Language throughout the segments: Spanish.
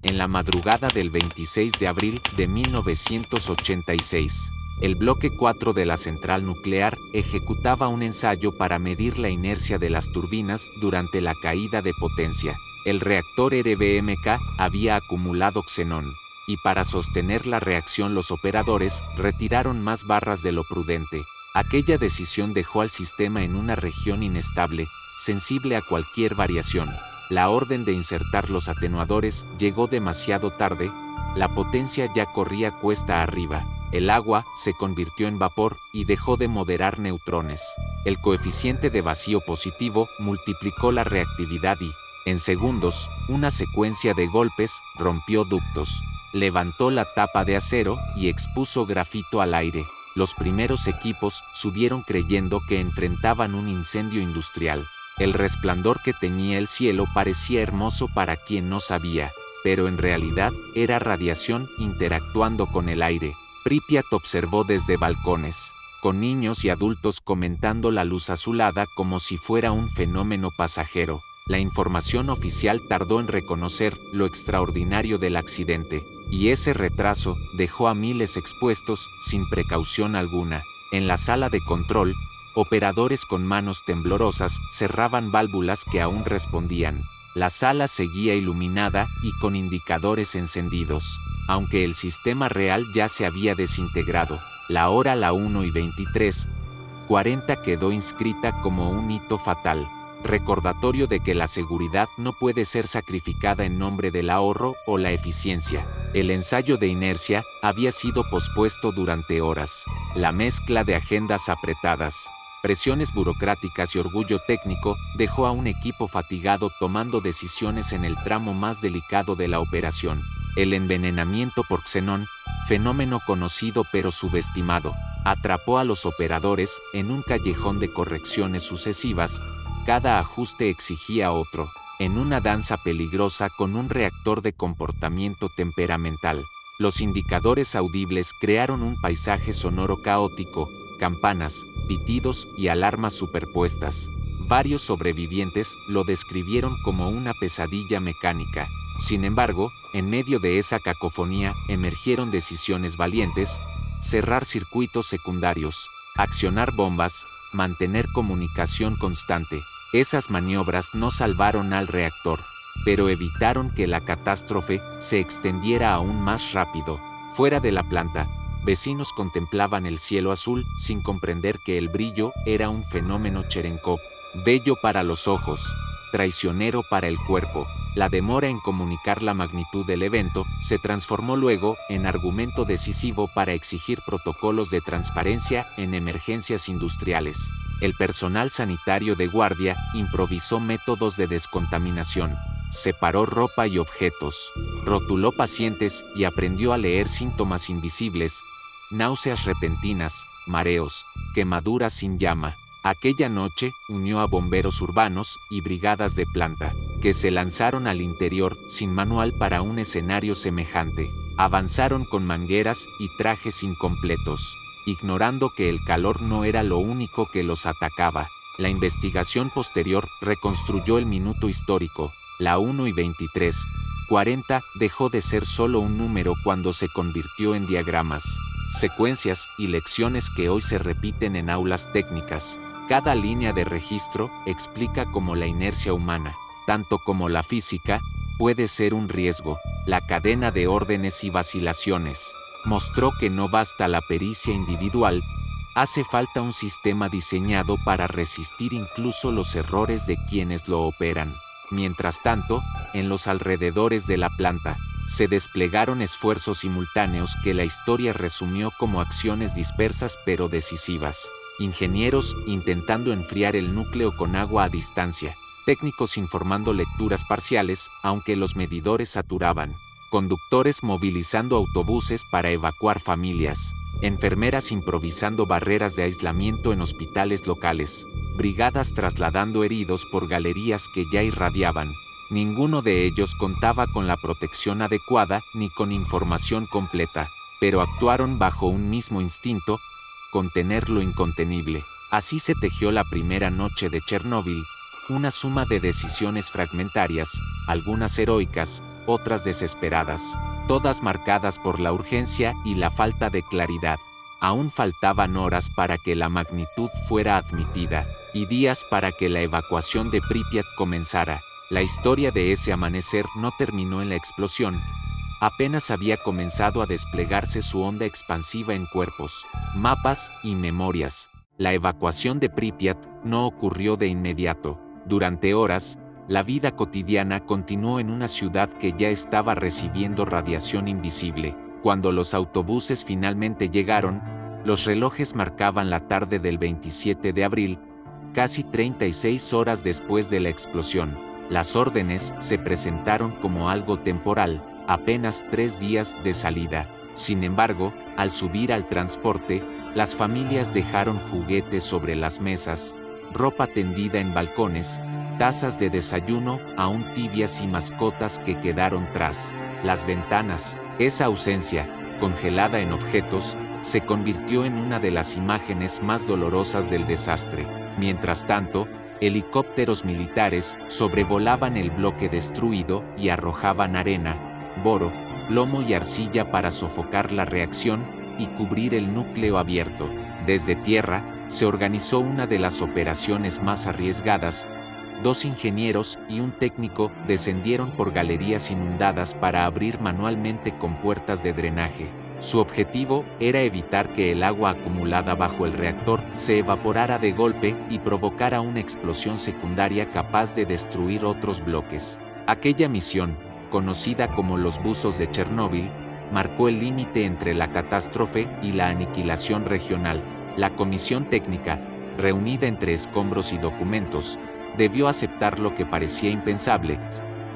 En la madrugada del 26 de abril de 1986, el bloque 4 de la central nuclear ejecutaba un ensayo para medir la inercia de las turbinas durante la caída de potencia. El reactor RBMK había acumulado xenón, y para sostener la reacción los operadores retiraron más barras de lo prudente. Aquella decisión dejó al sistema en una región inestable, sensible a cualquier variación. La orden de insertar los atenuadores llegó demasiado tarde, la potencia ya corría cuesta arriba. El agua se convirtió en vapor y dejó de moderar neutrones. El coeficiente de vacío positivo multiplicó la reactividad y, en segundos, una secuencia de golpes rompió ductos, levantó la tapa de acero y expuso grafito al aire. Los primeros equipos subieron creyendo que enfrentaban un incendio industrial. El resplandor que teñía el cielo parecía hermoso para quien no sabía, pero en realidad era radiación interactuando con el aire. Pripyat observó desde balcones, con niños y adultos comentando la luz azulada como si fuera un fenómeno pasajero. La información oficial tardó en reconocer lo extraordinario del accidente, y ese retraso dejó a miles expuestos sin precaución alguna. En la sala de control, operadores con manos temblorosas cerraban válvulas que aún respondían. La sala seguía iluminada y con indicadores encendidos, aunque el sistema real ya se había desintegrado. La hora 1:23:40 quedó inscrita como un hito fatal, recordatorio de que la seguridad no puede ser sacrificada en nombre del ahorro o la eficiencia. El ensayo de inercia había sido pospuesto durante horas. La mezcla de agendas apretadas, presiones burocráticas y orgullo técnico dejó a un equipo fatigado tomando decisiones en el tramo más delicado de la operación. El envenenamiento por xenón, fenómeno conocido pero subestimado, atrapó a los operadores en un callejón de correcciones sucesivas. Cada ajuste exigía otro, en una danza peligrosa con un reactor de comportamiento temperamental. Los indicadores audibles crearon un paisaje sonoro caótico, campanas, pitidos y alarmas superpuestas. Varios sobrevivientes lo describieron como una pesadilla mecánica. Sin embargo, en medio de esa cacofonía emergieron decisiones valientes: cerrar circuitos secundarios, accionar bombas, mantener comunicación constante. Esas maniobras no salvaron al reactor, pero evitaron que la catástrofe se extendiera aún más rápido. Fuera de la planta, vecinos contemplaban el cielo azul sin comprender que el brillo era un fenómeno Cherenkov, bello para los ojos, traicionero para el cuerpo. La demora en comunicar la magnitud del evento se transformó luego en argumento decisivo para exigir protocolos de transparencia en emergencias industriales. El personal sanitario de guardia improvisó métodos de descontaminación, separó ropa y objetos, rotuló pacientes y aprendió a leer síntomas invisibles: náuseas repentinas, mareos, quemaduras sin llama. Aquella noche unió a bomberos urbanos y brigadas de planta, que se lanzaron al interior sin manual para un escenario semejante. Avanzaron con mangueras y trajes incompletos, ignorando que el calor no era lo único que los atacaba. La investigación posterior reconstruyó el minuto histórico. La 1:23:40 dejó de ser solo un número cuando se convirtió en diagramas, secuencias y lecciones que hoy se repiten en aulas técnicas. Cada línea de registro explica cómo la inercia humana, tanto como la física, puede ser un riesgo. La cadena de órdenes y vacilaciones mostró que no basta la pericia individual, hace falta un sistema diseñado para resistir incluso los errores de quienes lo operan. Mientras tanto, en los alrededores de la planta, se desplegaron esfuerzos simultáneos que la historia resumió como acciones dispersas pero decisivas. Ingenieros intentando enfriar el núcleo con agua a distancia, técnicos informando lecturas parciales aunque los medidores saturaban, conductores movilizando autobuses para evacuar familias, enfermeras improvisando barreras de aislamiento en hospitales locales, brigadas trasladando heridos por galerías que ya irradiaban. Ninguno de ellos contaba con la protección adecuada ni con información completa, pero actuaron bajo un mismo instinto: contener lo incontenible. Así se tejió la primera noche de Chernóbil, una suma de decisiones fragmentarias, algunas heroicas, otras desesperadas, todas marcadas por la urgencia y la falta de claridad. Aún faltaban horas para que la magnitud fuera admitida, y días para que la evacuación de Pripyat comenzara. La historia de ese amanecer no terminó en la explosión. Apenas había comenzado a desplegarse su onda expansiva en cuerpos, mapas y memorias. La evacuación de Pripyat no ocurrió de inmediato. Durante horas, la vida cotidiana continuó en una ciudad que ya estaba recibiendo radiación invisible. Cuando los autobuses finalmente llegaron, los relojes marcaban la tarde del 27 de abril, casi 36 horas después de la explosión. Las órdenes se presentaron como algo temporal, apenas 3 días de salida. Sin embargo, al subir al transporte, las familias dejaron juguetes sobre las mesas, ropa tendida en balcones, tazas de desayuno aún tibias y mascotas que quedaron tras las ventanas. Esa ausencia, congelada en objetos, se convirtió en una de las imágenes más dolorosas del desastre. Mientras tanto, helicópteros militares sobrevolaban el bloque destruido y arrojaban arena, boro, plomo y arcilla para sofocar la reacción y cubrir el núcleo abierto. Desde tierra, se organizó una de las operaciones más arriesgadas. 2 ingenieros y un técnico descendieron por galerías inundadas para abrir manualmente compuertas de drenaje. Su objetivo era evitar que el agua acumulada bajo el reactor se evaporara de golpe y provocara una explosión secundaria capaz de destruir otros bloques. Aquella misión, conocida como los buzos de Chernóbil, marcó el límite entre la catástrofe y la aniquilación regional. La comisión técnica, reunida entre escombros y documentos, debió aceptar lo que parecía impensable.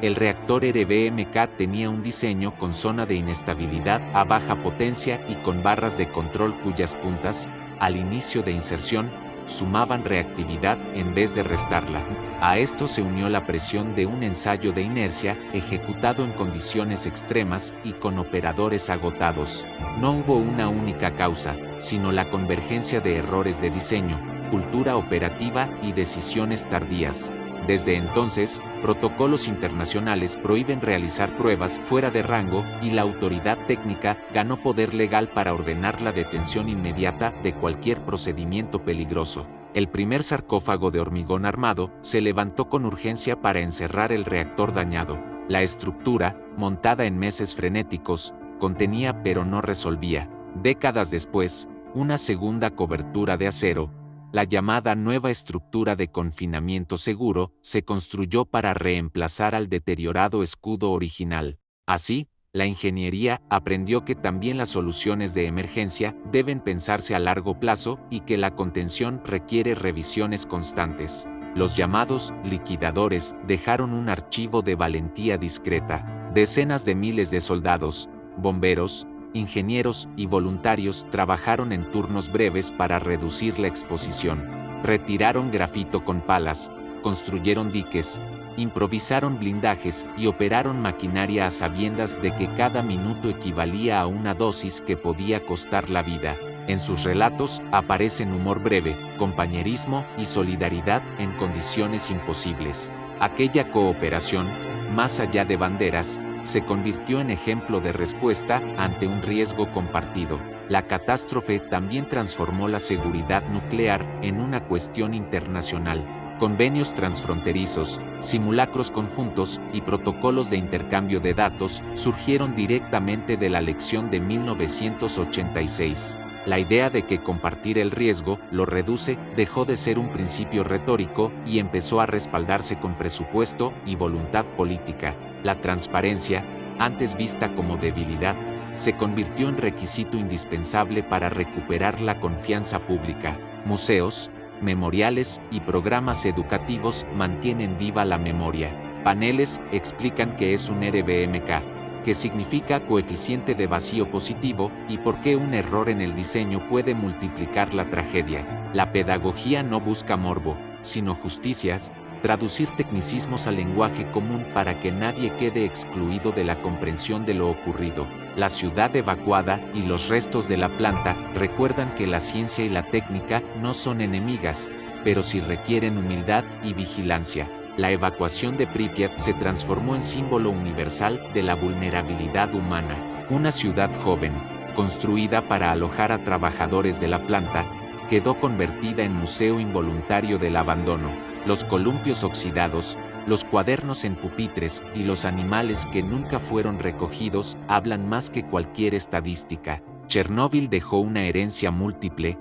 El reactor RBMK tenía un diseño con zona de inestabilidad a baja potencia y con barras de control cuyas puntas, al inicio de inserción, sumaban reactividad en vez de restarla. A esto se unió la presión de un ensayo de inercia ejecutado en condiciones extremas y con operadores agotados. No hubo una única causa, sino la convergencia de errores de diseño, cultura operativa y decisiones tardías. Desde entonces, protocolos internacionales prohíben realizar pruebas fuera de rango y la autoridad técnica ganó poder legal para ordenar la detención inmediata de cualquier procedimiento peligroso. El primer sarcófago de hormigón armado se levantó con urgencia para encerrar el reactor dañado. La estructura, montada en meses frenéticos, contenía pero no resolvía. Décadas después, una segunda cobertura de acero, la llamada nueva estructura de confinamiento seguro, se construyó para reemplazar al deteriorado escudo original. Así, la ingeniería aprendió que también las soluciones de emergencia deben pensarse a largo plazo y que la contención requiere revisiones constantes. Los llamados liquidadores dejaron un archivo de valentía discreta. Decenas de miles de soldados, bomberos, ingenieros y voluntarios trabajaron en turnos breves para reducir la exposición. Retiraron grafito con palas, construyeron diques, improvisaron blindajes y operaron maquinaria a sabiendas de que cada minuto equivalía a una dosis que podía costar la vida. En sus relatos aparecen humor breve, compañerismo y solidaridad en condiciones imposibles. Aquella cooperación, más allá de banderas, se convirtió en ejemplo de respuesta ante un riesgo compartido. La catástrofe también transformó la seguridad nuclear en una cuestión internacional. Convenios transfronterizos, simulacros conjuntos y protocolos de intercambio de datos surgieron directamente de la lección de 1986. La idea de que compartir el riesgo lo reduce dejó de ser un principio retórico y empezó a respaldarse con presupuesto y voluntad política. La transparencia, antes vista como debilidad, se convirtió en requisito indispensable para recuperar la confianza pública. Museos, memoriales y programas educativos mantienen viva la memoria. Paneles explican qué es un RBMK, qué significa coeficiente de vacío positivo y por qué un error en el diseño puede multiplicar la tragedia. La pedagogía no busca morbo, sino justicias, traducir tecnicismos al lenguaje común para que nadie quede excluido de la comprensión de lo ocurrido. La ciudad evacuada y los restos de la planta recuerdan que la ciencia y la técnica no son enemigas, pero sí requieren humildad y vigilancia. La evacuación de Pripyat se transformó en símbolo universal de la vulnerabilidad humana. Una ciudad joven, construida para alojar a trabajadores de la planta, quedó convertida en museo involuntario del abandono. Los columpios oxidados, los cuadernos en pupitres y los animales que nunca fueron recogidos hablan más que cualquier estadística. Chernóbil dejó una herencia múltiple: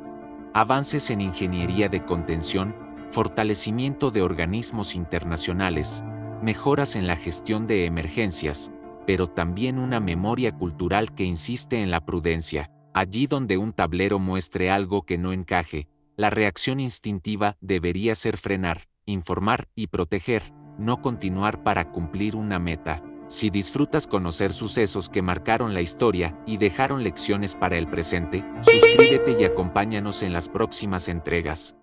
avances en ingeniería de contención, fortalecimiento de organismos internacionales, mejoras en la gestión de emergencias, pero también una memoria cultural que insiste en la prudencia. Allí donde un tablero muestre algo que no encaje, la reacción instintiva debería ser frenar, informar y proteger, no continuar para cumplir una meta. Si disfrutas conocer sucesos que marcaron la historia y dejaron lecciones para el presente, suscríbete y acompáñanos en las próximas entregas.